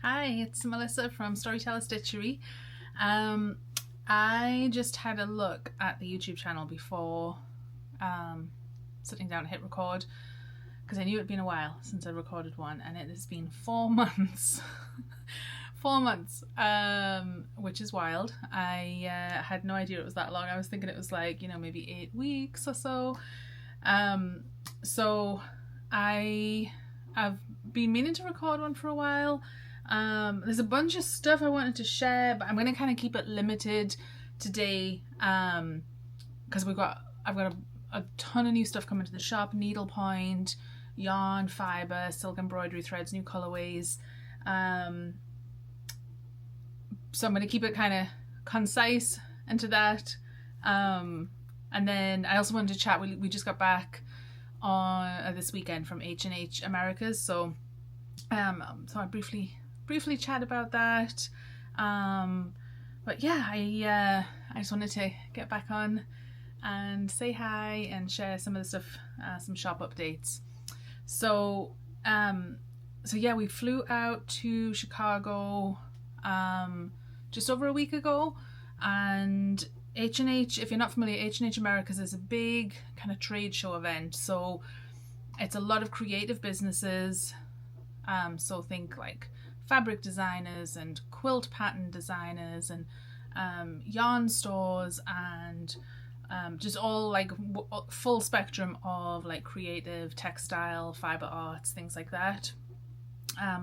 Hi, it's Melissa from Storyteller Stitchery. I just had a look at the YouTube channel before sitting down to hit record because I knew it had been a while since I recorded one, and it has been 4 months. 4 months, which is wild. I had no idea it was that long. I was thinking it was like, maybe 8 weeks or so. So I've been meaning to record one for a while. There's a bunch of stuff I wanted to share, but I'm going to kind of keep it limited today because I've got a ton of new stuff coming to the shop: needlepoint, yarn, fibre, silk embroidery threads, new colorways. So I'm going to keep it kind of concise into that. And then I also wanted to chat. We just got back on this weekend from H+H Americas, so I briefly chat about that. But yeah, I just wanted to get back on and say hi and share some of the stuff, some shop updates. So yeah, we flew out to Chicago just over a week ago, and H+H, if you're not familiar, H+H Americas is a big kind of trade show event. So it's a lot of creative businesses. So think like fabric designers and quilt pattern designers and yarn stores and just all like full spectrum of like creative textile, fiber arts, things like that.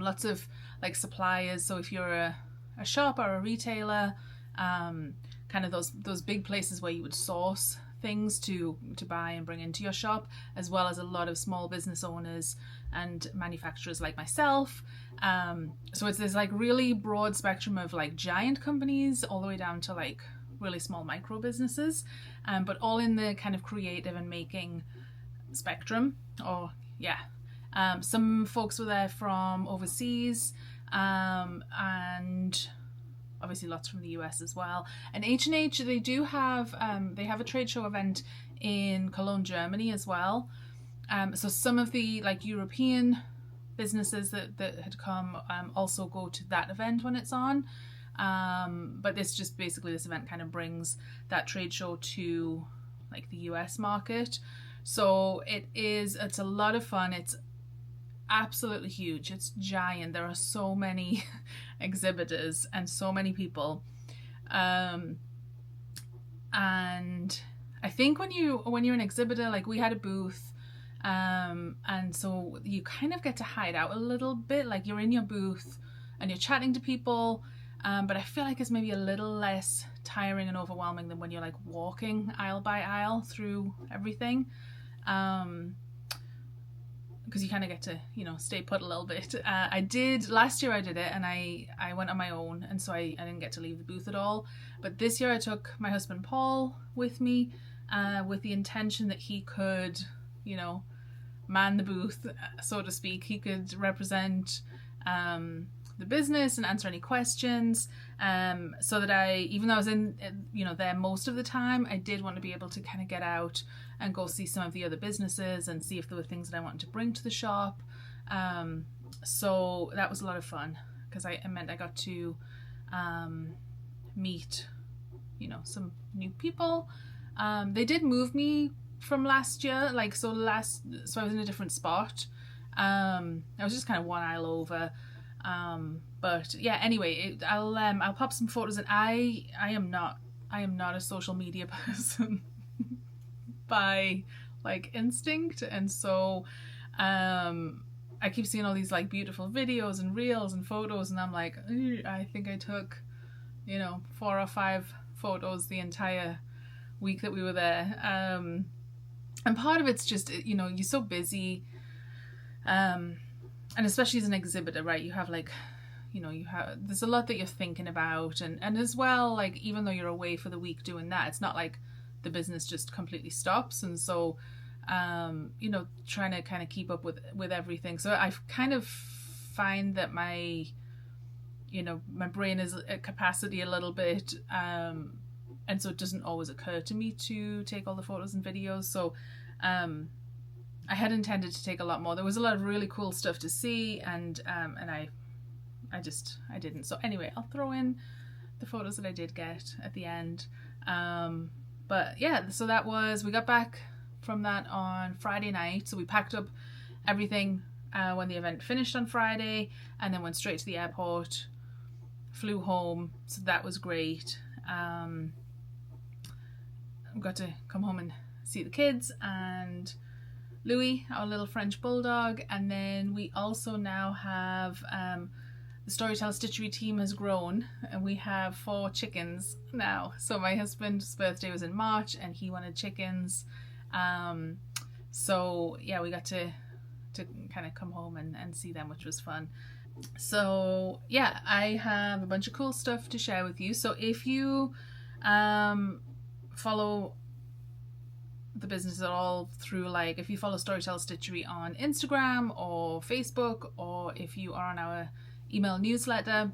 Lots of like suppliers. So if you're a shop or a retailer, kind of those big places where you would source things to buy and bring into your shop, as well as a lot of small business owners and manufacturers like myself. So it's this like really broad spectrum of like giant companies all the way down to like really small micro businesses, but all in the kind of creative and making spectrum. Or yeah, some folks were there from overseas, and obviously lots from the US as well. And H+H, they do have they have a trade show event in Cologne, Germany as well. So some of the like European businesses that had come also go to that event when it's on. But this event kind of brings that trade show to like the US market. So it's a lot of fun. It's absolutely huge. It's giant. There are so many exhibitors and so many people. And I think when you're an exhibitor, like we had a booth, and so you kind of get to hide out a little bit, like you're in your booth and you're chatting to people, but I feel like it's maybe a little less tiring and overwhelming than when you're like walking aisle by aisle through everything. Because you kind of get to, stay put a little bit. Last year I did it, and I went on my own, and so I didn't get to leave the booth at all. But this year I took my husband Paul with me, with the intention that he could, man the booth, so to speak. He could represent the business and answer any questions, so that even though I was in, there most of the time, I did want to be able to kind of get out and go see some of the other businesses and see if there were things that I wanted to bring to the shop. So that was a lot of fun, because it meant I got to meet, some new people. They did move me from last year, so I was in a different spot. I was just kind of one aisle over. But yeah, anyway, I'll pop some photos, and I am not a social media person by like instinct, and so I keep seeing all these like beautiful videos and reels and photos, and I'm like, I think I took 4 or 5 photos the entire week that we were there. And part of it's just, you're so busy, and especially as an exhibitor, right, you have like, there's a lot that you're thinking about, and as well, like, even though you're away for the week doing that, it's not like the business just completely stops. And so trying to kind of keep up with everything. So I kind of find that my brain is at capacity a little bit, and so it doesn't always occur to me to take all the photos and videos. So I had intended to take a lot more. There was a lot of really cool stuff to see, and I I didn't. So anyway, I'll throw in the photos that I did get at the end. But yeah, so that was, we got back from that on Friday night. So we packed up everything when the event finished on Friday, and then went straight to the airport, flew home. So that was great. Got to come home and see the kids and Louis, our little French bulldog. And then we also now have the Storyteller Stitchery team has grown, and we have 4 chickens now. So my husband's birthday was in March and he wanted chickens. So yeah, we got to kind of come home and see them, which was fun. So yeah, I have a bunch of cool stuff to share with you. So if you follow the business at all through, like, if you follow Storyteller Stitchery on Instagram or Facebook, or if you are on our email newsletter,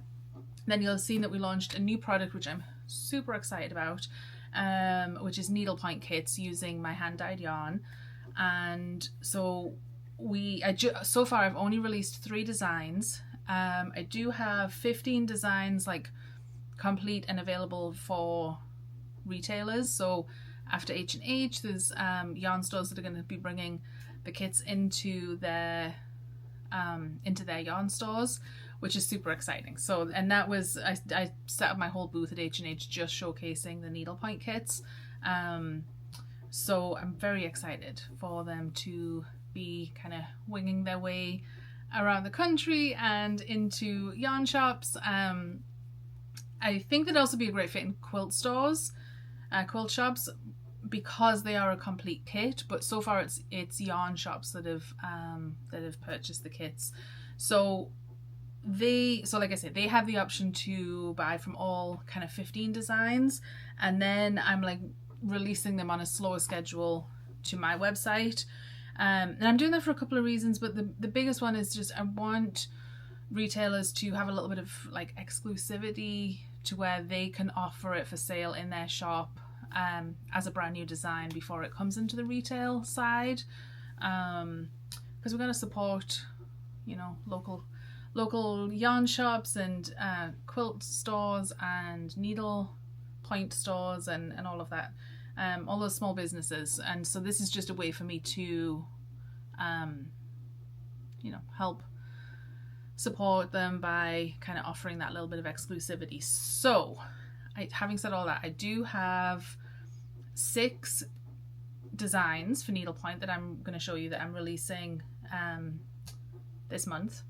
then you'll have seen that we launched a new product which I'm super excited about, which is Needlepoint Kits using my hand-dyed yarn. And so so far I've only released 3 designs. I do have 15 designs like complete and available for retailers. So after H+H, there's yarn stores that are going to be bringing the kits into their yarn stores, which is super exciting. So, and that was, I set up my whole booth at H+H just showcasing the needlepoint kits. So I'm very excited for them to be kind of winging their way around the country and into yarn shops. I think that'd also be a great fit in quilt stores, quilt shops, because they are a complete kit. But so far it's yarn shops that have purchased the kits. So like I said, they have the option to buy from all kind of 15 designs, and then I'm like releasing them on a slower schedule to my website. And I'm doing that for a couple of reasons, but the biggest one is just I want retailers to have a little bit of like exclusivity to where they can offer it for sale in their shop as a brand new design before it comes into the retail side, because we're going to support, you know, local yarn shops and quilt stores and needle point stores and all of that, all those small businesses. And so this is just a way for me to you know, help support them by kind of offering that little bit of exclusivity. So having said all that, I do have 6 designs for needlepoint that I'm going to show you that I'm releasing this month,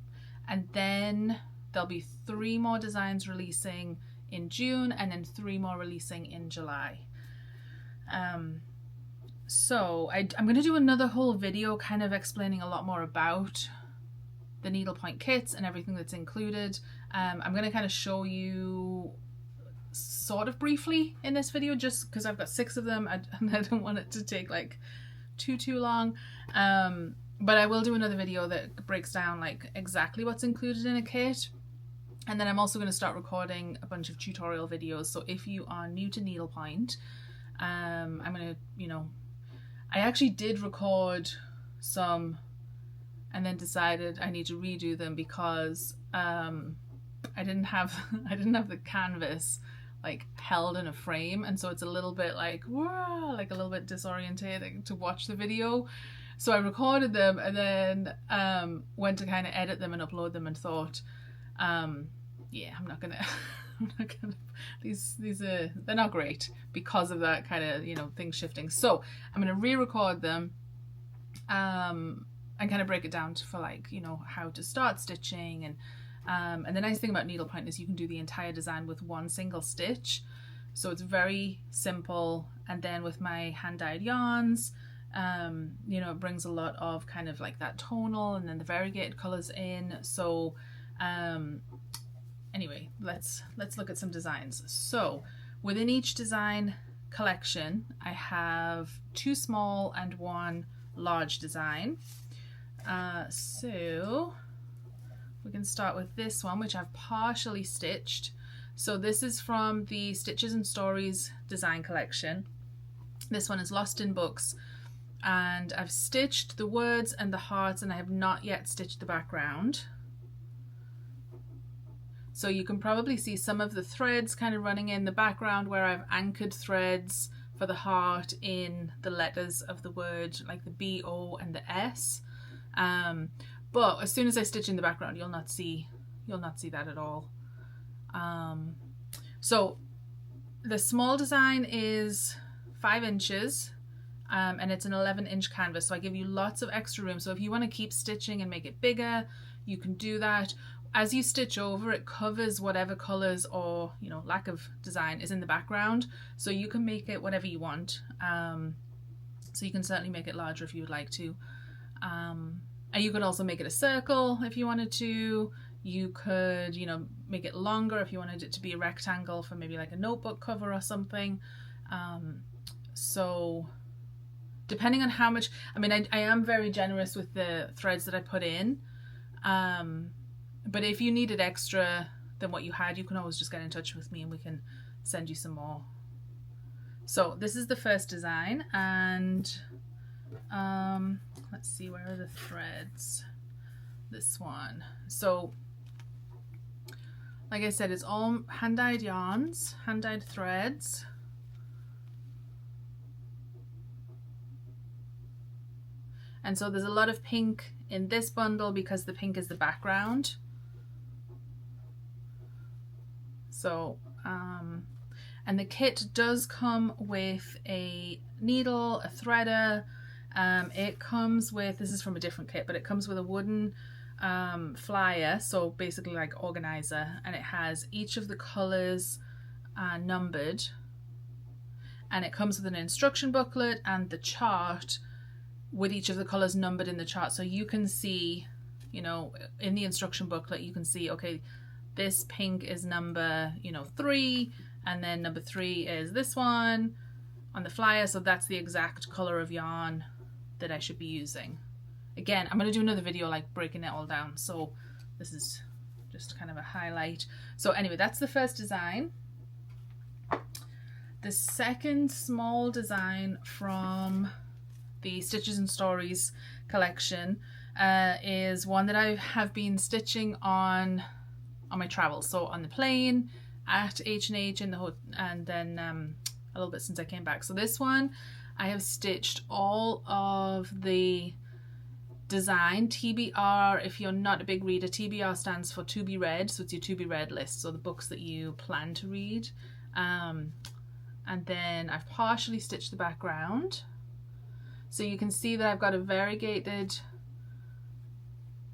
and then there'll be 3 more designs releasing in June, and then 3 more releasing in July. So I'm going to do another whole video kind of explaining a lot more about the needlepoint kits and everything that's included. I'm going to kind of show you sort of briefly in this video, just because I've got 6 of them and I don't want it to take like too long. But I will do another video that breaks down like exactly what's included in a kit. And then I'm also going to start recording a bunch of tutorial videos. So if you are new to needlepoint, I'm going to, you know, I actually did record some and then decided I need to redo them because I didn't have the canvas like held in a frame, and so it's a little bit like, whoa, like a little bit disorientating to watch the video. So I recorded them and then went to kind of edit them and upload them and thought, yeah, I'm not gonna these are, they're not great because of that kind of, you know, things shifting. So I'm gonna re-record them and kind of break it down for like, you know, how to start stitching. And the nice thing about needlepoint is you can do the entire design with one single stitch, so it's very simple. And then with my hand-dyed yarns, you know, it brings a lot of kind of like that tonal and then the variegated colors in. So anyway, let's look at some designs. So within each design collection, I have 2 small and 1 large design. So we can start with this one, which I've partially stitched. So this is from the Stitches and Stories design collection. This one is Lost in Books, and I've stitched the words and the hearts, and I have not yet stitched the background. So you can probably see some of the threads kind of running in the background where I've anchored threads for the heart in the letters of the word, like the B, O and the S. But as soon as I stitch in the background, you'll not see that at all. So the small design is 5 inches. And it's an 11-inch canvas, so I give you lots of extra room. So if you want to keep stitching and make it bigger, you can do that. As you stitch over, it covers whatever colors or, you know, lack of design is in the background, so you can make it whatever you want. So you can certainly make it larger if you would like to. And you could also make it a circle if you wanted to. You could, you know, make it longer if you wanted it to be a rectangle for maybe like a notebook cover or something. So depending on how much, I mean, I am very generous with the threads that I put in. But if you needed extra than what you had, you can always just get in touch with me and we can send you some more. So this is the first design, and let's see, where are the threads? This one. So like I said, it's all hand-dyed yarns, hand-dyed threads. And so there's a lot of pink in this bundle because the pink is the background. So, and the kit does come with a needle, a threader. It comes with, this is from a different kit, but it comes with a wooden flyer, so basically like organizer, and it has each of the colors numbered. And it comes with an instruction booklet and the chart with each of the colors numbered in the chart, so you can see, you know, in the instruction booklet you can see, okay, this pink is number, you know, 3, and then number 3 is this one on the flyer, so that's the exact color of yarn that I should be using. Again, I'm going to do another video like breaking it all down, so this is just kind of a highlight. So anyway, that's the first design. The second small design from the Stitches and Stories collection is one that I have been stitching on my travels. So on the plane, at H+H, and then a little bit since I came back. So this one, I have stitched all of the design. TBR, if you're not a big reader, TBR stands for to be read. So it's your to be read list, so the books that you plan to read. And then I've partially stitched the background. So you can see that I've got a variegated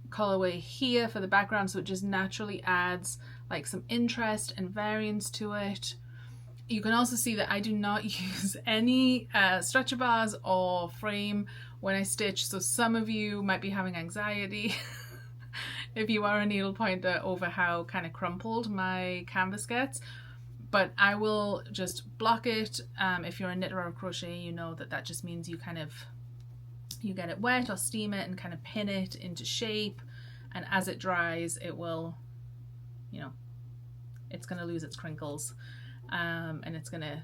colorway here for the background, so it just naturally adds like some interest and variance to it. You can also see that I do not use any stretcher bars or frame when I stitch, so some of you might be having anxiety if you are a needlepointer over how kind of crumpled my canvas gets. But I will just block it. If you're a knitter or a crochet, you know that that just means you kind of, you get it wet or steam it and kind of pin it into shape. And as it dries, it will, you know, it's going to lose its crinkles, and it's going to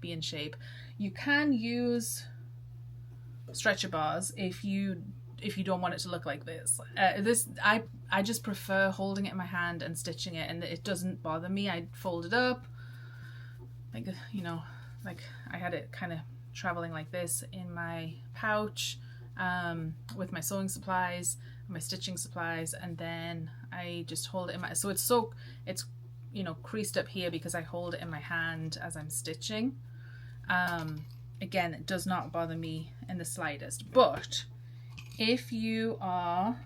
be in shape. You can use stretcher bars if you don't want it to look like this. I just prefer holding it in my hand and stitching it, and it doesn't bother me. I fold it up, like, you know, like I had it kind of traveling like this in my pouch with my sewing supplies, my stitching supplies, and then I just hold it in my, so it's you know, creased up here because I hold it in my hand as I'm stitching. Again, it does not bother me in the slightest. But if you are,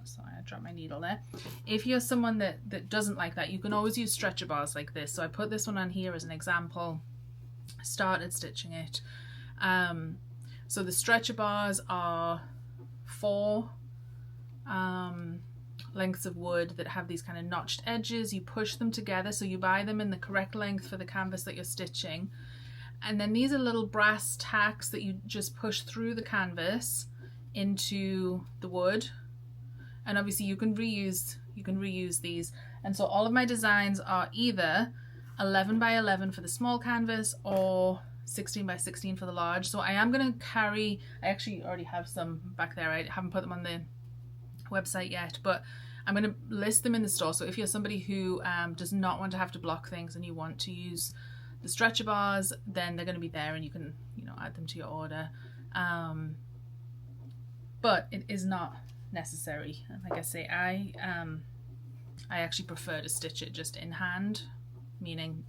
sorry, I dropped my needle there. If you're someone that doesn't like that, you can always use stretcher bars like this. So I put this one on here as an example. I started stitching it. So the stretcher bars are 4 lengths of wood that have these kind of notched edges. You push them together, so you buy them in the correct length for the canvas that you're stitching. And then these are little brass tacks that you just push through the canvas into the wood. And obviously you can reuse these. And so all of my designs are either 11 by 11 for the small canvas or 16 by 16 for the large. So I am going to carry, I actually already have some back there. I haven't put them on the website yet, but I'm going to list them in the store. So if you're somebody who does not want to have to block things and you want to use the stretcher bars, then they're going to be there and you can, you know, add them to your order. But it is not necessary. Like I say, I actually prefer to stitch it just in hand, meaning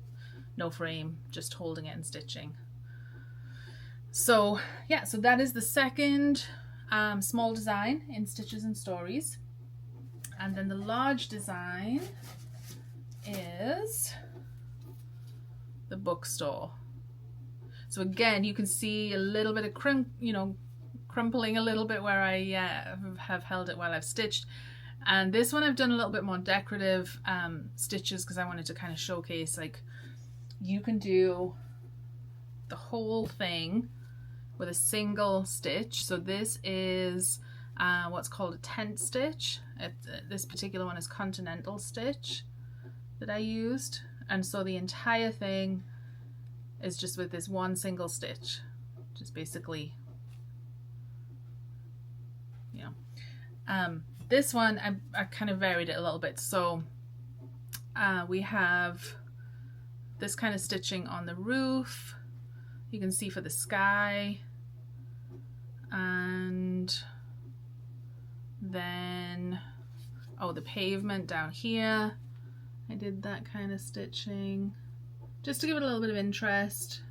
no frame, just holding it and stitching. So yeah, so that is the second small design in Stitches and Stories. And then the large design is the bookstore. So again, you can see a little bit of crumpling a little bit where I have held it while I've stitched. And this one I've done a little bit more decorative stitches because I wanted to kind of showcase, like, you can do the whole thing with a single stitch. So this is what's called a tent stitch. This particular one is continental stitch that I used. And so the entire thing is just with this one single stitch, just basically, you know. This one, I kind of varied it a little bit. So we have this kind of stitching on the roof, you can see, for the sky, and then, oh, the pavement down here, I did that kind of stitching just to give it a little bit of interest.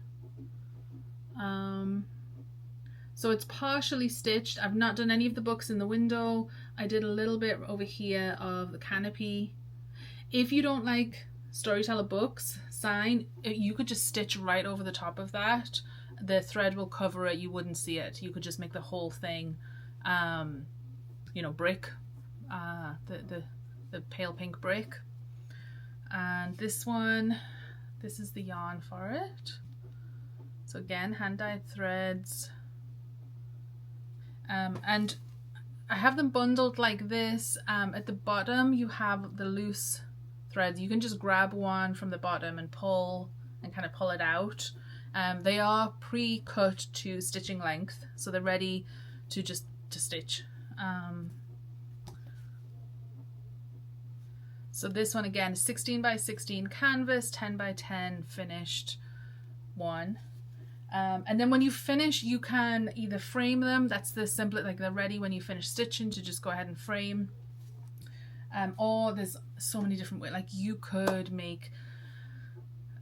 So it's partially stitched. I've not done any of the books in the window. I did a little bit over here of the canopy. If you don't like Storyteller books sign, you could just stitch right over the top of that. The thread will cover it, you wouldn't see it. You could just make the whole thing, you know, brick, the pale pink brick. And this one, this is the yarn for it. So again, hand-dyed threads. And I have them bundled like this. At the bottom you have the loose threads. You can just grab one from the bottom and pull and kind of pull it out. They are pre-cut to stitching length, so they're ready to just to stitch. So this one again is 16 by 16 canvas, 10 by 10 finished one. And then when you finish, you can either frame them. That's the simple, like they're ready when you finish stitching to just go ahead and frame. Or there's so many different ways. Like you could make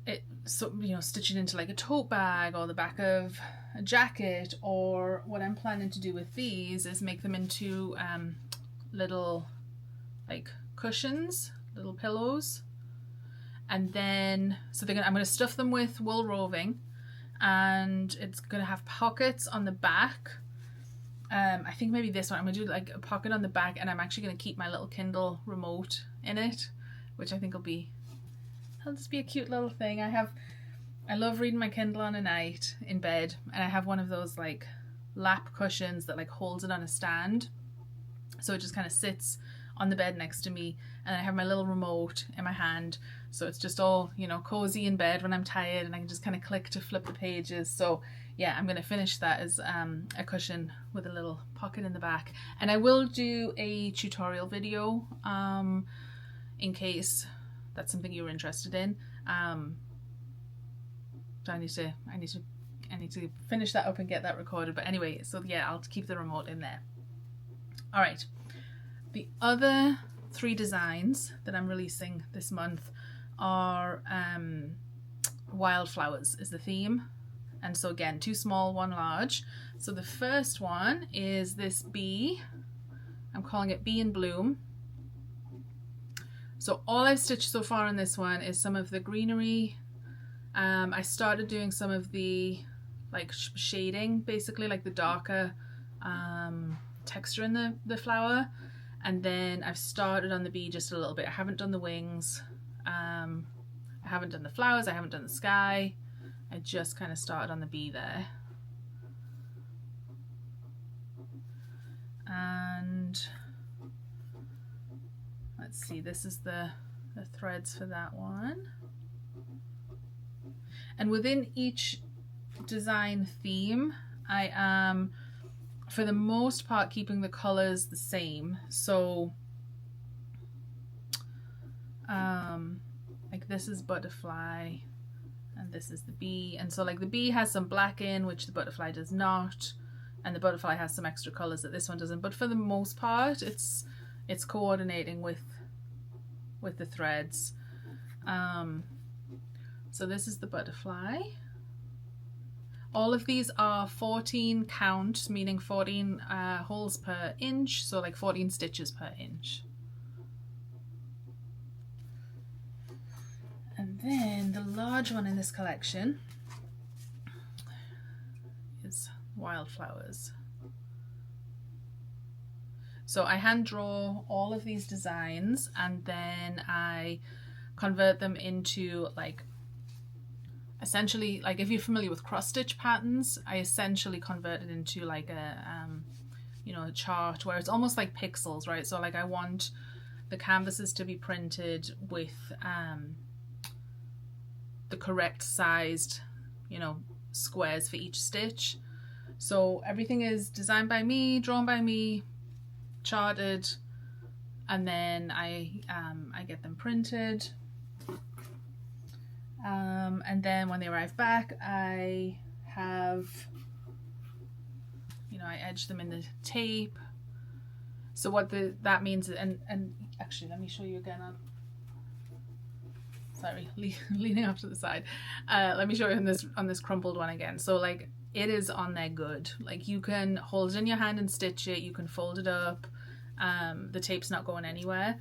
it, so, you know, stitch it into like a tote bag or the back of a jacket. Or what I'm planning to do with these is make them into little like cushions, little pillows. And then, so I'm going to stuff them with wool roving. And it's going to have pockets on the back. I think maybe this one, I'm going to do like a pocket on the back, and I'm actually going to keep my little Kindle remote in it, which I think it'll just be a cute little thing. I love reading my Kindle on a night in bed, and I have one of those like lap cushions that like holds it on a stand. So it just kind of sits on the bed next to me, and I have my little remote in my hand. So it's just all, you know, cozy in bed when I'm tired, and I can just kind of click to flip the pages. So yeah, I'm going to finish that as a cushion with a little pocket in the back. And I will do a tutorial video in case that's something you're interested in. So I need to finish that up and get that recorded. But anyway, so yeah, I'll keep the remote in there. All right. The other 3 designs that I'm releasing this month are wildflowers is the theme. And so again, 2 small, 1 large. So the first one is this bee. I'm calling it Bee in Bloom. So all I've stitched so far on this one is some of the greenery. I started doing some of the like shading, basically like the darker texture in the flower. And then I've started on the bee just a little bit. I haven't done the wings. I haven't done the flowers. I haven't done the sky. I just kind of started on the bee there. And let's see, this is the threads for that one. And within each design theme, I am, for the most part, keeping the colors the same. So Like this is butterfly and this is the bee, and so like the bee has some black in which the butterfly does not, and the butterfly has some extra colors that this one doesn't, but for the most part it's coordinating with the threads. So this is the butterfly. All of these are 14 count, meaning 14 holes per inch, so like 14 stitches per inch. And then the large one in this collection is wildflowers. So I hand draw all of these designs and then I convert them into like, essentially, like if you're familiar with cross stitch patterns, I essentially convert it into like a you know, a chart where it's almost like pixels, right? So like I want the canvases to be printed with the correct sized, you know, squares for each stitch. So everything is designed by me, drawn by me, charted, and then I get them printed. And then when they arrive back, I have, you know, I edge them in the tape. So what that means, and actually let me show you again on, sorry, leaning off to the side. Let me show you on this crumpled one again. So like it is on there good. Like you can hold it in your hand and stitch it, you can fold it up. The tape's not going anywhere.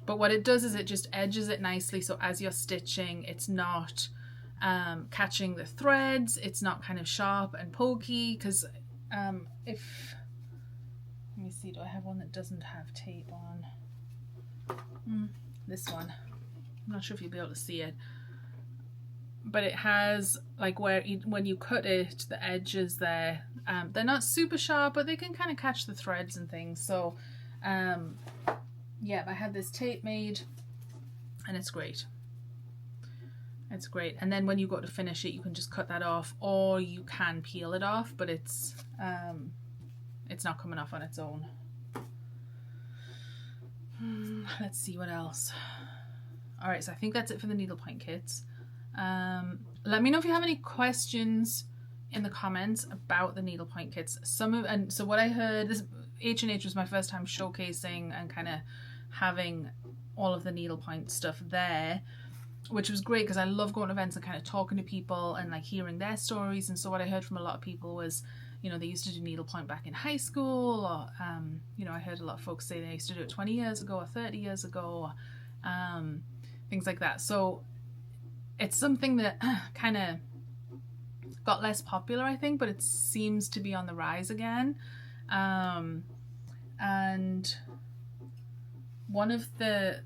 But what it does is it just edges it nicely, so as you're stitching, it's not catching the threads, it's not kind of sharp and pokey, because let me see, do I have one that doesn't have tape on? This one. I'm not sure if you'll be able to see it. But it has, like, when you cut it, the edges there, they're not super sharp, but they can kind of catch the threads and things. So, yeah, I had this tape made and it's great. It's great. And then when you go to finish it, you can just cut that off, or you can peel it off, but it's not coming off on its own. Let's see what else. All right, so I think that's it for the needlepoint kits. Let me know if you have any questions in the comments about the needlepoint kits. So what I heard, this H+H was my first time showcasing and kind of having all of the needlepoint stuff there, which was great because I love going to events and kind of talking to people and like hearing their stories. And so what I heard from a lot of people was, you know, they used to do needlepoint back in high school, or you know, I heard a lot of folks say they used to do it 20 years ago or 30 years ago, things like that. So it's something that kind of got less popular, I think, but it seems to be on the rise again. And one of the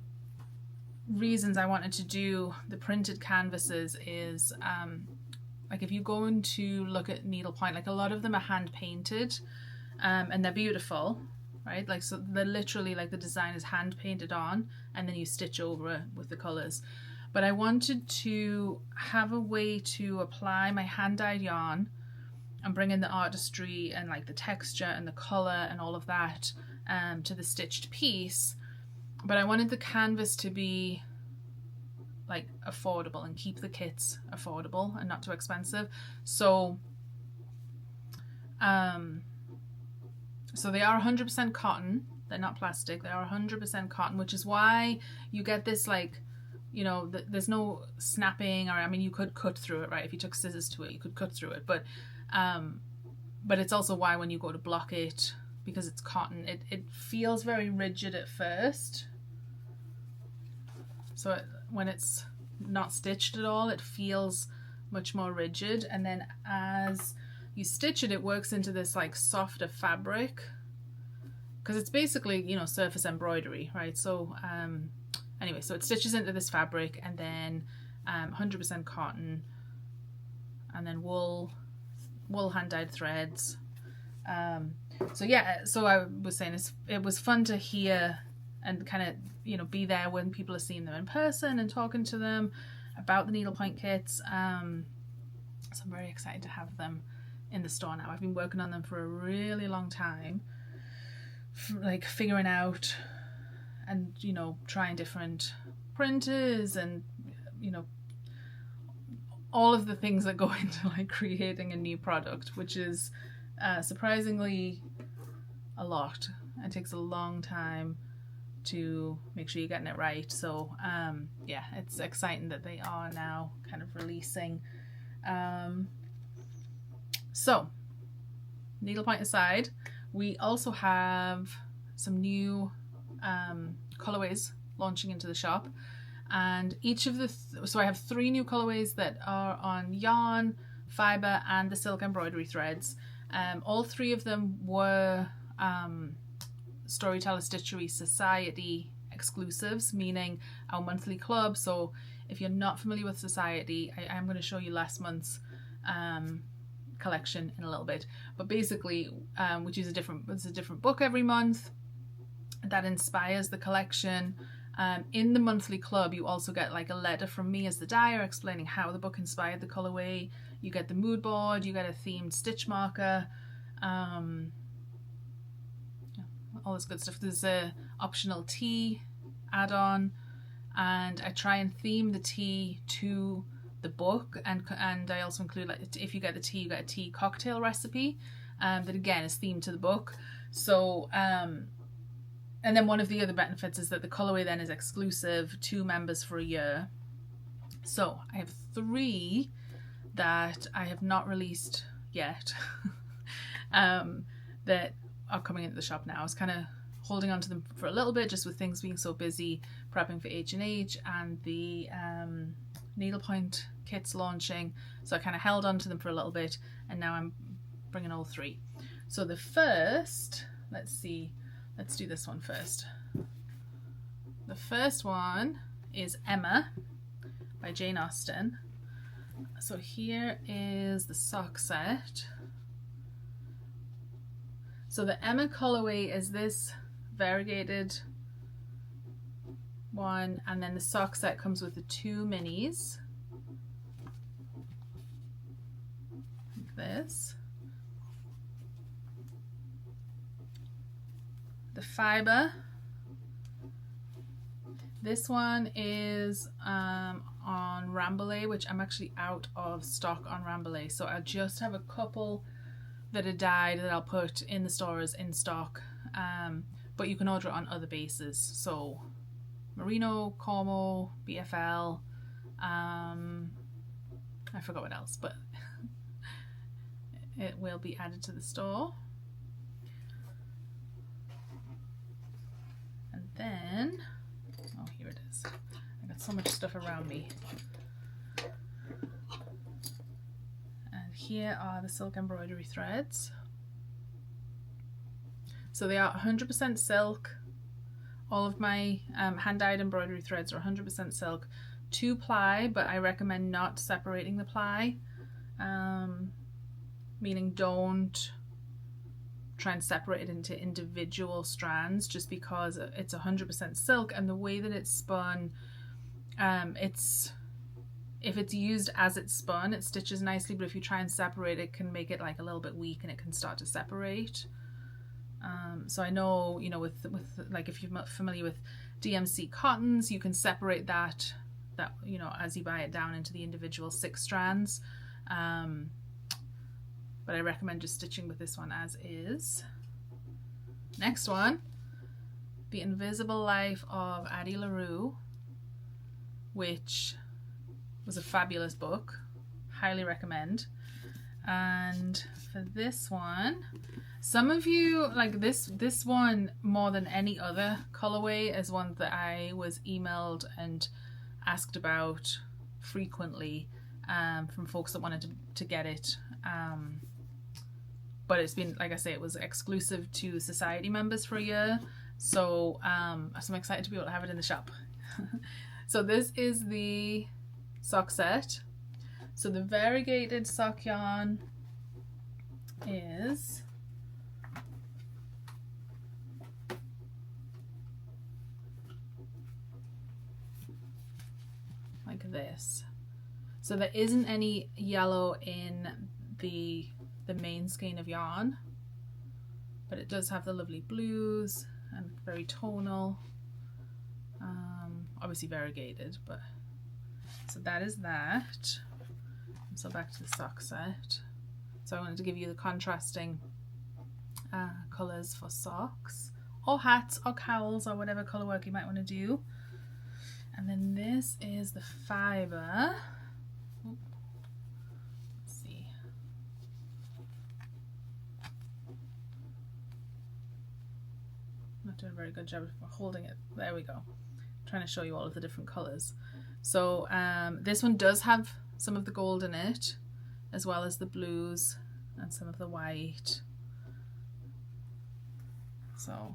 reasons I wanted to do the printed canvases is like if you go in to look at needlepoint, like a lot of them are hand painted, and they're beautiful, right? Like, so they're literally like the design is hand painted on and then you stitch over it with the colors. But I wanted to have a way to apply my hand dyed yarn and bring in the artistry and like the texture and the color and all of that to the stitched piece. But I wanted the canvas to be like affordable and keep the kits affordable and not too expensive. So so they are 100% cotton. They're not plastic. They are 100% cotton, which is why you get this, like, you know, there's no snapping, or I mean, you could cut through it, right? If you took scissors to it, you could cut through it. But it's also why when you go to block it, because it's cotton, it feels very rigid at first. So when it's not stitched at all, it feels much more rigid. And then as you stitch it, it works into this like softer fabric, because it's basically, you know, surface embroidery, right? So anyway, so it stitches into this fabric, and then 100% cotton, and then wool hand dyed threads. So yeah, so I was saying it was fun to hear and kind of, you know, be there when people are seeing them in person and talking to them about the needlepoint kits. So I'm very excited to have them in the store now. I've been working on them for a really long time, like figuring out and, you know, trying different printers and, you know, all of the things that go into like creating a new product, which is surprisingly a lot. It takes a long time to make sure you're getting it right. So yeah, it's exciting that they are now kind of releasing. So needlepoint aside, we also have some new colorways launching into the shop, and each of the so I have 3 new colorways that are on yarn, fiber, and the silk embroidery threads. All 3 of them were Storyteller Stitchery Society exclusives, meaning our monthly club. So if you're not familiar with Society, I am going to show you last month's collection in a little bit, but basically we choose it's a different book every month that inspires the collection. In the monthly club you also get like a letter from me as the dyer explaining how the book inspired the colorway. You get the mood board, you get a themed stitch marker, all this good stuff. There's a optional tea add-on, and I try and theme the tea to the book, and I also include, like, if you get the tea, you get a tea cocktail recipe that again is themed to the book. So and then one of the other benefits is that the colorway then is exclusive to members for a year. So I have 3 that I have not released yet that are coming into the shop now. I was kind of holding on to them for a little bit just with things being so busy prepping for H+H and the Needlepoint Kits launching, so I kind of held on to them for a little bit, and now I'm bringing all 3. So the first, let's do this one first. The first one is Emma by Jane Austen. So here is the sock set. So the Emma colorway is this variegated one, and then the sock set comes with the 2 minis like this. The fiber, this one is on Rambouillet, which I'm actually out of stock on Rambouillet, so I just have a couple that are dyed that I'll put in the stores in stock, but you can order it on other bases, so Merino, Como, BFL, I forgot what else, but it will be added to the store. And then, oh, here it is. I got so much stuff around me. And here are the silk embroidery threads. So they are 100% silk. All of my hand-dyed embroidery threads are 100% silk. 2 ply, but I recommend not separating the ply. Meaning don't try and separate it into individual strands, just because it's 100% silk, and the way that it's spun, if it's used as it's spun, it stitches nicely, but if you try and separate it, can make it like a little bit weak and it can start to separate. So I know, you know, with like, if you're familiar with DMC cottons, you can separate that you know, as you buy it down into the individual 6 strands. But I recommend just stitching with this one as is. Next one, The Invisible Life of Addie LaRue, which was a fabulous book. Highly recommend. And for this one, some of you like this one more than any other colorway is one that I was emailed and asked about frequently from folks that wanted to get it. But it's been, like I say, it was exclusive to Society members for a year, so I'm excited to be able to have it in the shop. So this is the sock set. So the variegated sock yarn is like this. So there isn't any yellow in the main skein of yarn, but it does have the lovely blues and very tonal. obviously variegated, but so that is that. So back to the sock set. So I wanted to give you the contrasting colours for socks or hats or cowls or whatever colour work you might want to do. And then this is the fibre. Let's see. I'm not doing a very good job of holding it. There we go. I'm trying to show you all of the different colours. So this one does have some of the gold in it, as well as the blues and some of the white. So,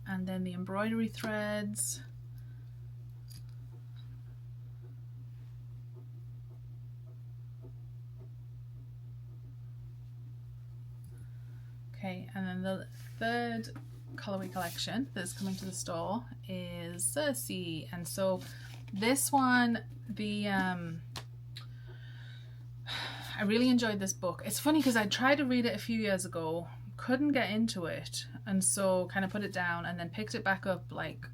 and then the embroidery threads. Okay, and then the third colorway collection that's coming to the store is Circe. And so this one, I really enjoyed this book. It's funny because I tried to read it a few years ago, couldn't get into it, and so kind of put it down and then picked it back up like,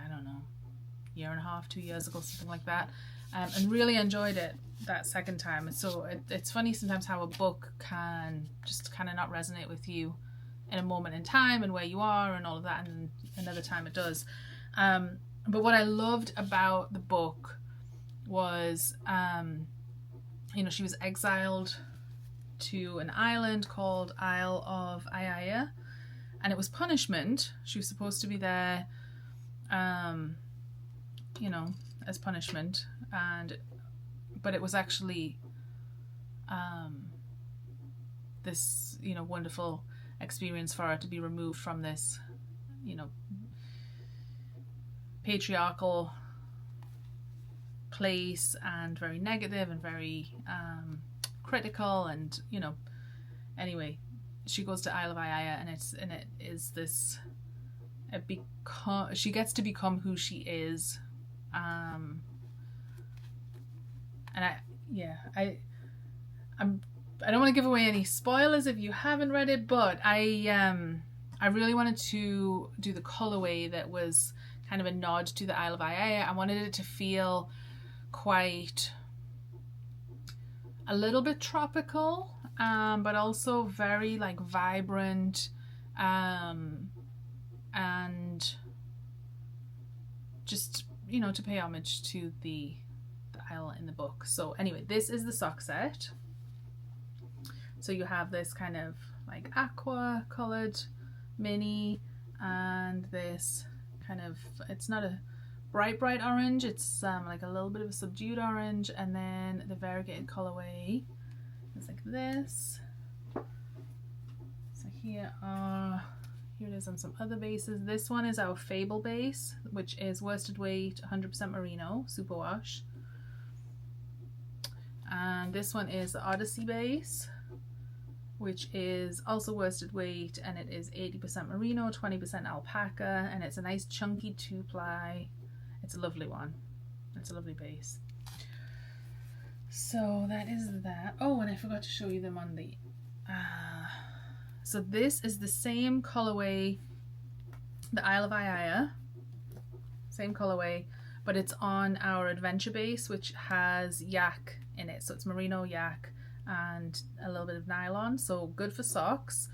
I don't know, year and a half, 2 years ago, something like that, and really enjoyed it that second time. So it's funny sometimes how a book can just kind of not resonate with you in a moment in time and where you are and all of that, and another time it does. But what I loved about the book was, you know, she was exiled to an island called Isle of Aiaia, and it was punishment. She was supposed to be there, you know, as punishment, but it was actually this, you know, wonderful experience for her to be removed from this, you know, patriarchal place, and very negative and very critical, and you know, anyway, she goes to Isle of Aiaia, and it is this, she gets to become who she is, and I don't want to give away any spoilers if you haven't read it, but I really wanted to do the colorway that was kind of a nod to the Isle of Aiaia. I wanted it to feel quite a little bit tropical, but also very like vibrant, and just, you know, to pay homage to the isle in the book. So anyway, this is the sock set. So you have this kind of like aqua colored mini, and this kind of, it's not a bright orange, it's like a little bit of a subdued orange, and then the variegated colorway is like this. So here it is on some other bases. This one is our Fable base, which is worsted weight 100% merino superwash, and this one is the Odyssey base, which is also worsted weight, and it is 80% merino, 20% alpaca, and it's a nice chunky 2-ply. It's a lovely one. It's a lovely base. So that is that. Oh, and I forgot to show you them on the... so this is the same colorway, the Isle of Aiaia. Same colorway, but it's on our adventure base, which has yak in it. So it's merino, yak, and a little bit of nylon. So good for socks,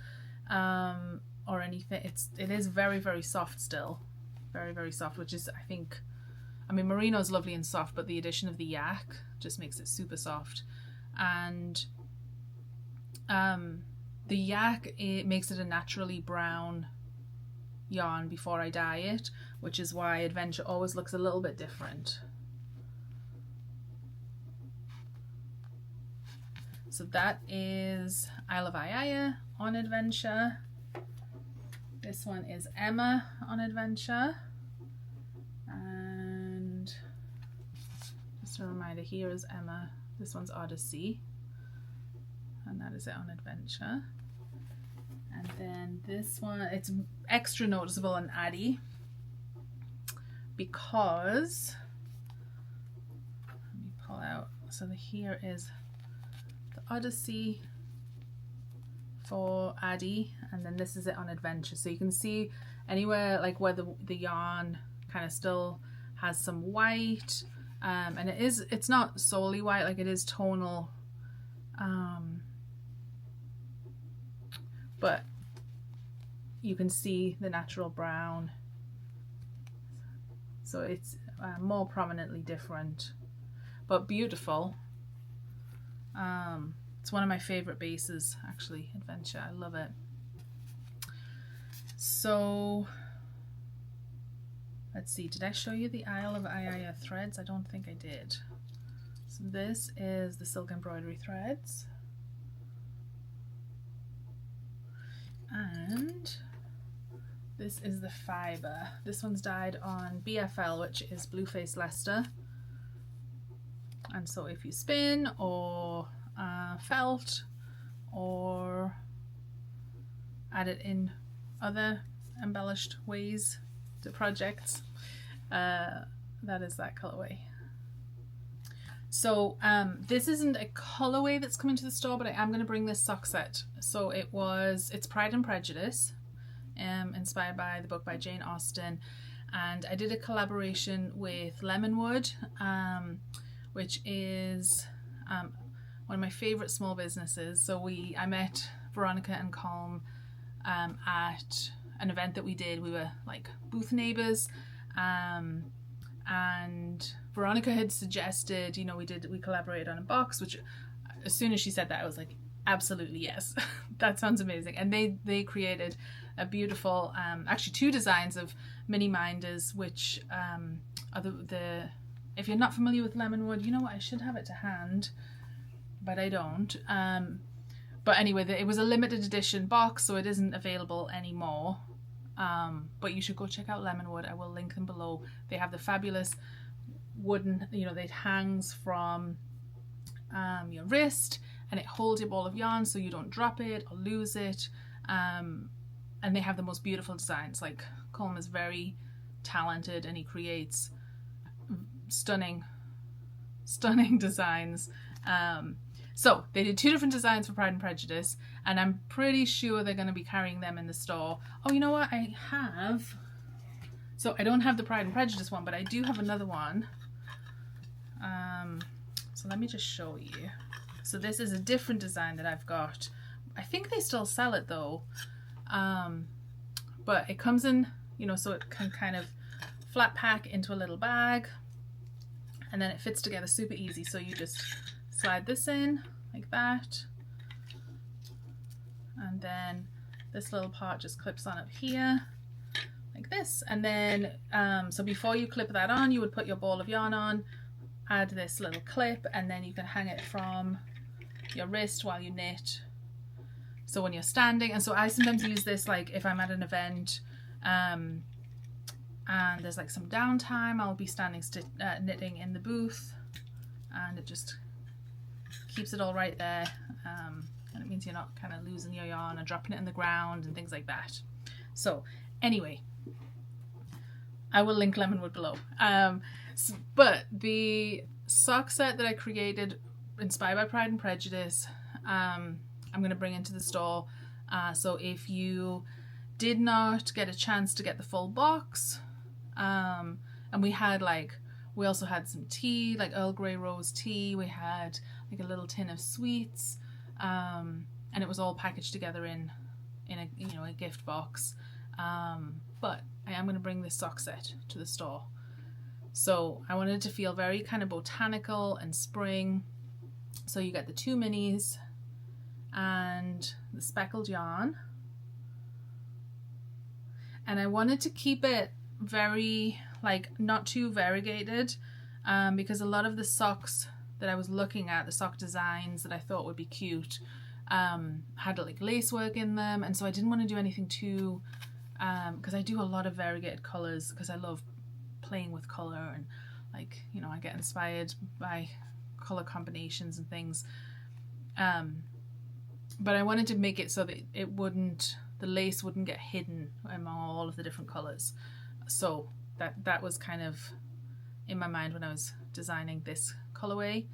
or anything. It is very soft still. Very soft, which is, I think, I mean, merino is lovely and soft, but the addition of the yak just makes it super soft. And the yak, it makes it a naturally brown yarn before I dye it, which is why Adventure always looks a little bit different. So that is Isle of Aiaia on Adventure. This one is Emma on Adventure. And just a reminder, here is Emma. This one's Odyssey. And that is it on Adventure. And then this one, it's extra noticeable on Addie because, let me pull out, so here is the Odyssey for Addie, and then this is it on Adventure. So you can see anywhere like where the yarn kind of still has some white, and it's not solely white, like it is tonal, but you can see the natural brown, so it's more prominently different, but beautiful. It's one of my favorite bases, actually, Adventure. I love it. So let's see, did I show you the Isle of Ayaya threads? I don't think I did. So this is the silk embroidery threads, and this is the fiber. This one's dyed on BFL, which is Blueface Leicester. And so if you spin or felt or add it in other embellished ways to projects, that is that colorway. So this isn't a colorway that's coming to the store, but I am going to bring this sock set. So it's Pride and Prejudice, inspired by the book by Jane Austen, and I did a collaboration with Lemonwood, which is one of my favorite small businesses. So I met Veronica and Colm at an event that we did. We were like booth neighbors, and Veronica had suggested, we collaborated on a box, which as soon as she said that, I was like, absolutely yes. That sounds amazing. And they created a beautiful, actually 2 designs of mini minders, which are if you're not familiar with Lemonwood, you know what, I should have it to hand, but I don't. But anyway, it was a limited edition box, so it isn't available anymore. But you should go check out Lemonwood. I will link them below. They have the fabulous wooden, it hangs from your wrist, and it holds your ball of yarn so you don't drop it or lose it. And they have the most beautiful designs. Like, Colm is very talented and he creates stunning designs. So they did 2 different designs for Pride and Prejudice, and I'm pretty sure they're going to be carrying them in the store. Oh, you know what? So I don't have the Pride and Prejudice one, but I do have another one. So let me just show you. So this is a different design that I've got. I think they still sell it though. But it comes in, so it can kind of flat pack into a little bag, and then it fits together super easy. So you just slide this in like that, and then this little part just clips on up here like this, and then so before you clip that on, you would put your ball of yarn on, add this little clip, and then you can hang it from your wrist while you knit. So when you're standing, and so I sometimes use this like if I'm at an event and there's like some downtime, I'll be standing knitting in the booth, and it just keeps it all right there, and it means you're not kind of losing your yarn or dropping it in the ground and things like that. So anyway, I will link Lemonwood below. But the sock set that I created, inspired by Pride and Prejudice, I'm going to bring into the store. So if you did not get a chance to get the full box, and we also had some tea, like Earl Grey rose tea. We had like a little tin of sweets, and it was all packaged together in a gift box. But I am going to bring this sock set to the store. So I wanted it to feel very kind of botanical and spring. So you get the 2 minis and the speckled yarn. And I wanted to keep it very, not too variegated, because a lot of the socks that I was looking at, the sock designs that I thought would be cute, had like lace work in them, and so I didn't want to do anything too, because I do a lot of variegated colours because I love playing with colour, and I get inspired by colour combinations and things, but I wanted to make it so that the lace wouldn't get hidden among all of the different colours. So that was kind of in my mind when I was designing this colorway.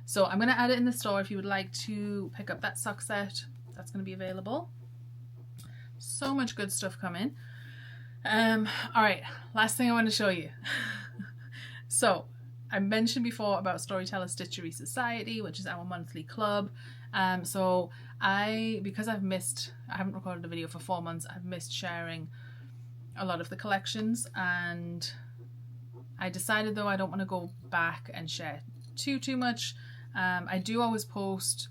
So I'm going to add it in the store. If you would like to pick up that sock set, that's going to be available. So much good stuff coming. All right, last thing I want to show you. So I mentioned before about Storyteller Stitchery Society, which is our monthly club. So because I haven't recorded a video for 4 months, I've missed sharing a lot of the collections, and I decided though I don't want to go back and share too much. I do always post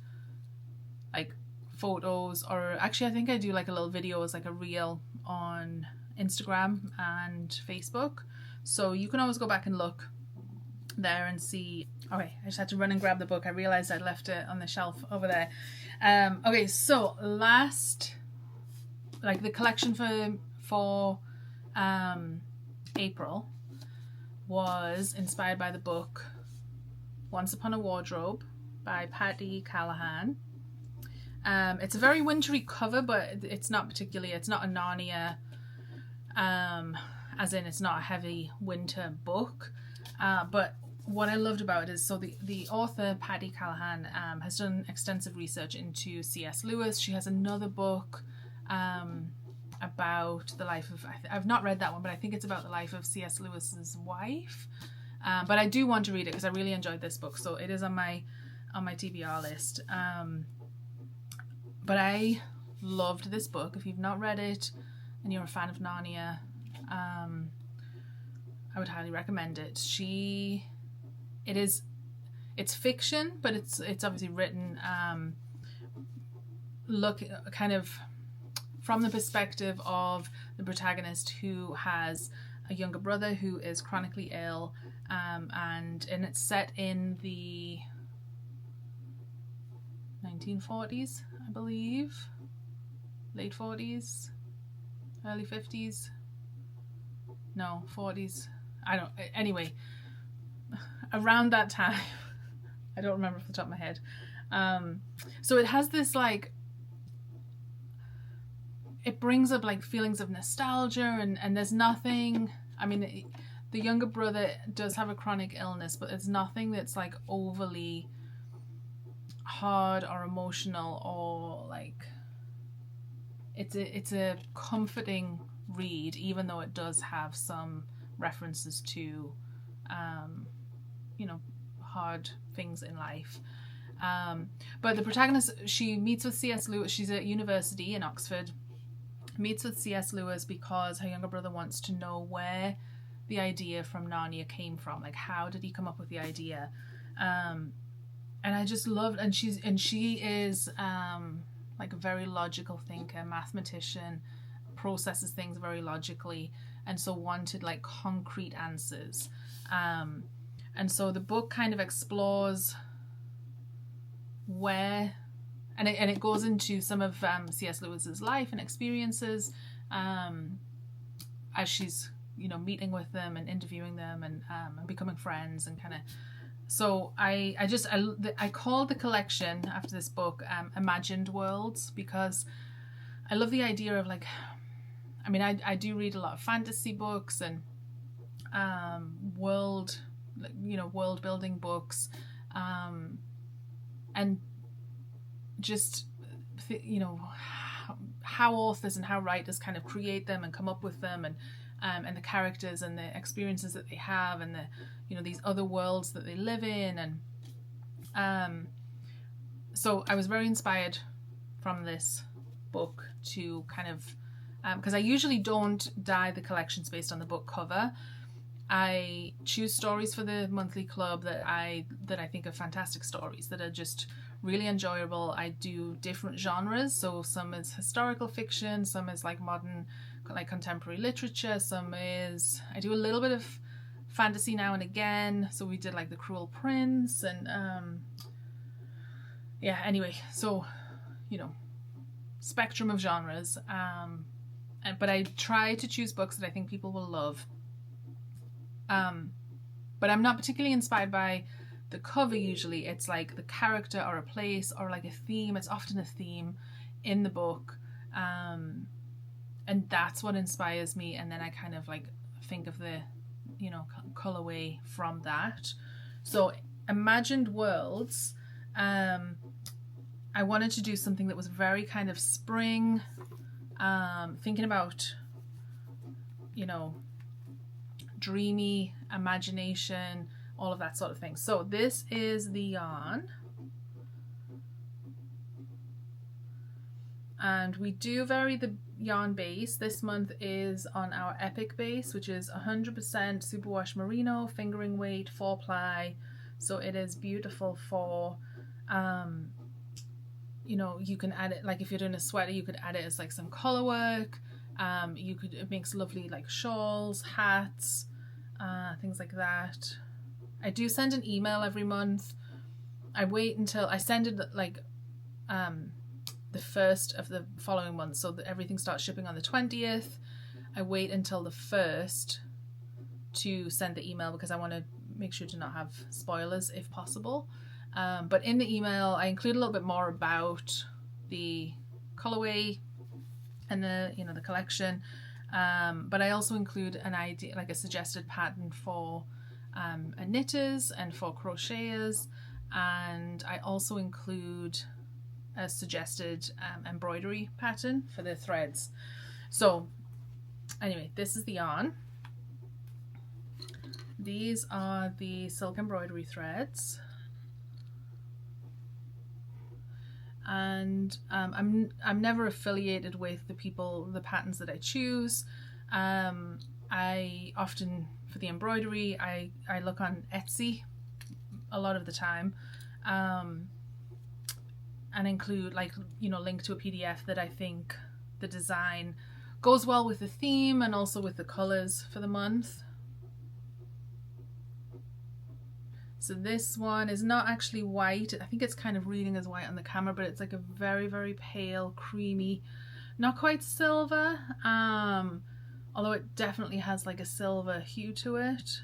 like photos, or actually I think I do like a little video as like a reel on Instagram and Facebook, so you can always go back and look there and see. Okay, I just had to run and grab the book. I realized I'd left it on the shelf over there. Okay, so the collection for April was inspired by the book Once Upon a Wardrobe by Patti Callahan. It's a very wintry cover, but it's not a Narnia, as in it's not a heavy winter book. But what I loved about it is, so the author, Patti Callahan, has done extensive research into C.S. Lewis. She has another book about the life of, I've not read that one, but I think it's about the life of C.S. Lewis's wife. But I do want to read it because I really enjoyed this book, so it is on my TBR list. But I loved this book. If you've not read it and you're a fan of Narnia, I would highly recommend it. It's fiction, but it's obviously written kind of from the perspective of the protagonist, who has a younger brother who is chronically ill, and it's set in the 1940s, I believe, late 40s, early 50s, no, 40s, anyway, around that time. I don't remember off the top of my head. So it has this it brings up feelings of nostalgia, and there's nothing, the younger brother does have a chronic illness, but it's nothing that's overly hard or emotional, or it's a comforting read, even though it does have some references to hard things in life. But the protagonist, she meets with C.S. Lewis. She's at university in Oxford, meets with C.S. Lewis because her younger brother wants to know where the idea from Narnia came from. How did he come up with the idea? And I just loved, and she is a very logical thinker, mathematician, processes things very logically, and so wanted concrete answers. And so the book kind of explores where, and it goes into some of C.S. Lewis's life and experiences as she's meeting with them and interviewing them and becoming friends, and kind of. So I called the collection after this book Imagined Worlds, because I love the idea of I do read a lot of fantasy books and world building books, and just how authors and how writers kind of create them and come up with them, and the characters and the experiences that they have, and the these other worlds that they live in, and so I was very inspired from this book to kind of because I usually don't dye the collections based on the book cover. I choose stories for the monthly club that I think are fantastic stories that are just really enjoyable. I do different genres, so some is historical fiction, some is modern, contemporary literature, I do a little bit of fantasy now and again. So we did The Cruel Prince, and anyway, so spectrum of genres, but I try to choose books that I think people will love. But I'm not particularly inspired by the cover usually. It's the character or a place or a theme. It's often a theme in the book, and that's what inspires me, and then I kind of think of the colorway from that. So Imagined Worlds, I wanted to do something that was very kind of spring, thinking about you know, dreamy imagination, all of that sort of thing. So this is the yarn. And we do vary the yarn base. This month is on our Epic base, which is 100% superwash merino, fingering weight, 4-ply. So it is beautiful for, you know, you can add it, like if you're doing a sweater, you could add it as like some collar work. It makes lovely like shawls, hats, things like that. I do send an email every month. I wait until I send it like, the 1st of the following month, so that everything starts shipping on the 20th. I wait until the 1st to send the email because I want to make sure to not have spoilers if possible. But in the email, I include a little bit more about the colorway and the, you know, the collection. But I also include an idea, like a suggested pattern for knitters and for crocheters, and I also include a suggested embroidery pattern for the threads. So anyway, this is the yarn. These are the silk embroidery threads, and I'm never affiliated with the patterns that I choose. I often, for the embroidery, I look on Etsy a lot of the time, and include, like, you know, link to a PDF that I think the design goes well with the theme and also with the colors for the month. So this one is not actually white. I think it's kind of reading as white on the camera, but it's like a very, very pale, creamy, not quite silver, although it definitely has like a silver hue to it,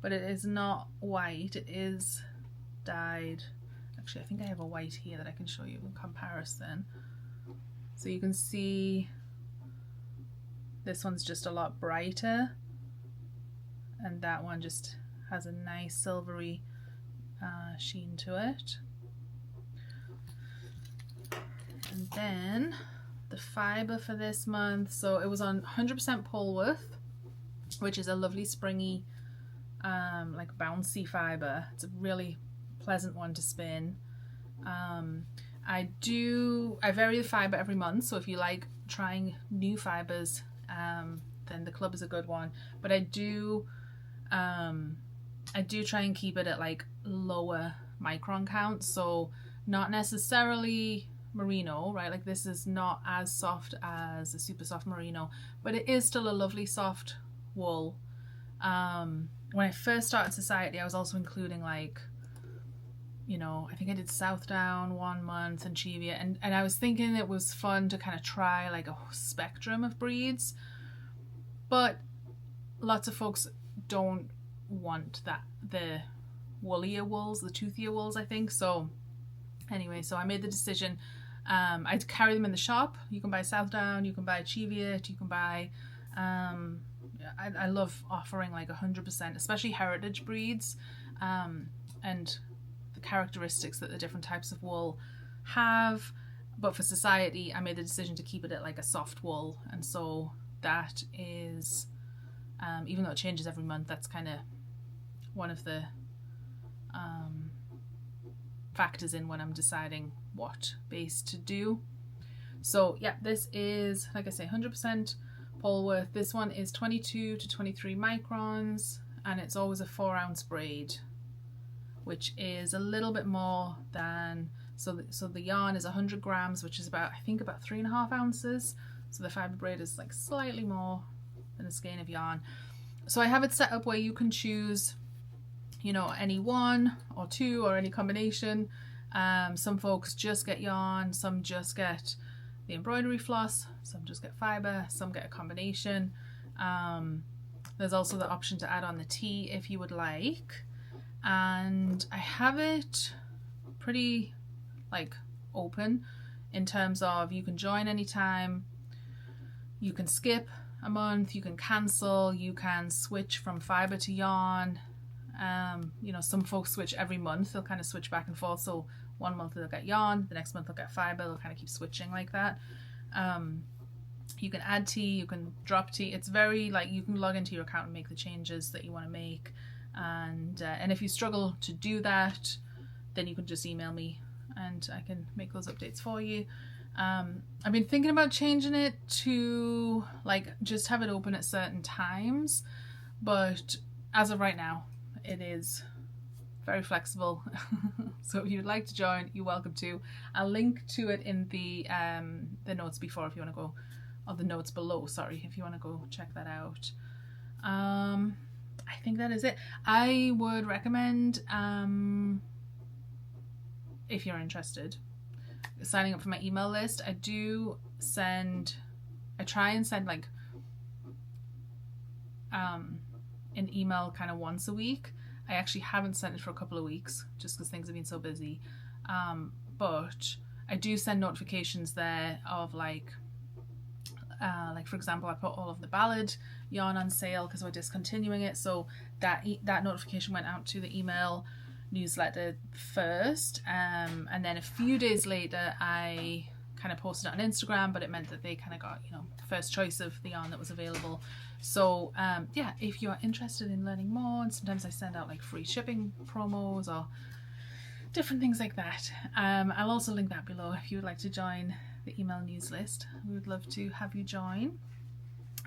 but it is not white. It is dyed. Actually, I think I have a white here that I can show you in comparison. So you can see this one's just a lot brighter, and that one just has a nice silvery sheen to it. And then the fiber for this month, so it was on 100% Polworth, which is a lovely springy, like bouncy fiber. It's a really pleasant one to spin. I vary the fiber every month, so if you like trying new fibers, then the club is a good one. But I do try and keep it at like lower micron counts, so not necessarily merino, right? Like this is not as soft as a super soft merino, but it is still a lovely soft wool. When I first started Society, I was also including, like, you know, I think I did Southdown 1 month and Chivia, and I was thinking it was fun to kind of try like a spectrum of breeds, but lots of folks don't want that, the woollier wools, the toothier wools, I think. So anyway, so I made the decision. I'd carry them in the shop. You can buy Southdown, you can buy Cheviot, you can buy I love offering like 100%, especially heritage breeds, and the characteristics that the different types of wool have. But for Society, I made the decision to keep it at like a soft wool, and so that is, even though it changes every month, that's kind of one of the factors in when I'm deciding what base to do. So yeah, this is, like I say, 100% Polworth. This one is 22 to 23 microns, and it's always a 4-ounce braid, which is a little bit more than, so the yarn is 100 grams, which is about, I think, about 3.5 ounces. So the fiber braid is like slightly more than a skein of yarn. So I have it set up where you can choose, you know, any one or two or any combination. Some folks just get yarn, some just get the embroidery floss, some just get fiber, some get a combination. There's also the option to add on the tea if you would like. And I have it pretty like open in terms of you can join anytime, you can skip a month, you can cancel, you can switch from fiber to yarn. You know, some folks switch every month, they'll kind of switch back and forth. So 1 month they'll get yarn, the next month they'll get fiber, they'll kind of keep switching like that. You can add tea, you can drop tea. It's very like, you can log into your account and make the changes that you want to make. And if you struggle to do that, then you can just email me and I can make those updates for you. I've been thinking about changing it to like just have it open at certain times, but as of right now, it is very flexible. So if you'd like to join, you're welcome to. I'll link to it in the notes before if you want to go, or the notes below, sorry, if you want to go check that out. I think that is it. I would recommend, if you're interested, signing up for my email list. I try and send like an email kind of once a week. I actually haven't sent it for a couple of weeks just because things have been so busy. But I do send notifications there of like for example, I put all of the ballad yarn on sale because we're discontinuing it, so that notification went out to the email newsletter first, and then a few days later I kind of posted it on Instagram, but it meant that they kind of got, you know, first choice of the yarn that was available. So yeah, if you're interested in learning more, and sometimes I send out like free shipping promos or different things like that. I'll also link that below if you would like to join the email news list. We would love to have you join.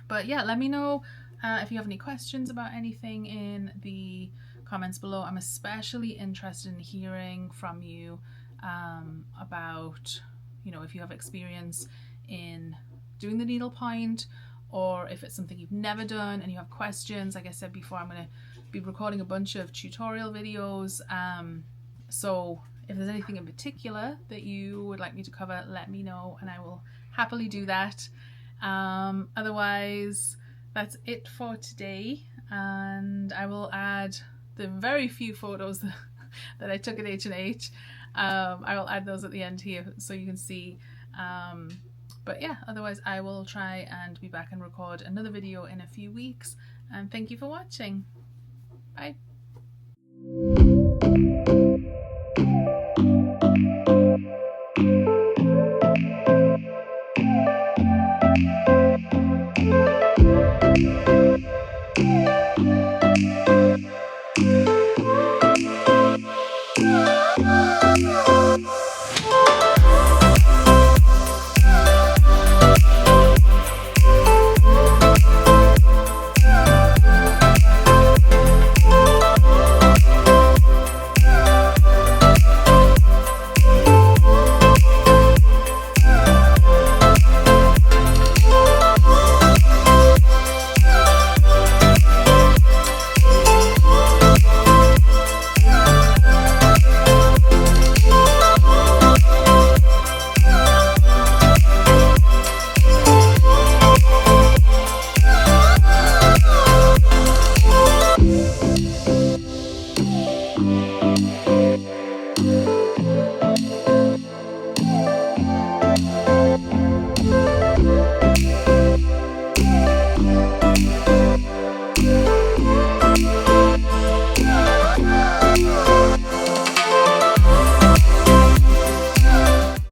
But yeah, let me know if you have any questions about anything in the comments below. I'm especially interested in hearing from you about, you know, if you have experience in doing the needlepoint, or if it's something you've never done and you have questions. Like I said before, I'm going to be recording a bunch of tutorial videos. So if there's anything in particular that you would like me to cover, let me know and I will happily do that. Otherwise, that's it for today, and I will add the very few photos that I took at H+H. I will add those at the end here so you can see. But yeah, otherwise I will try and be back and record another video in a few weeks, and thank you for watching. Bye.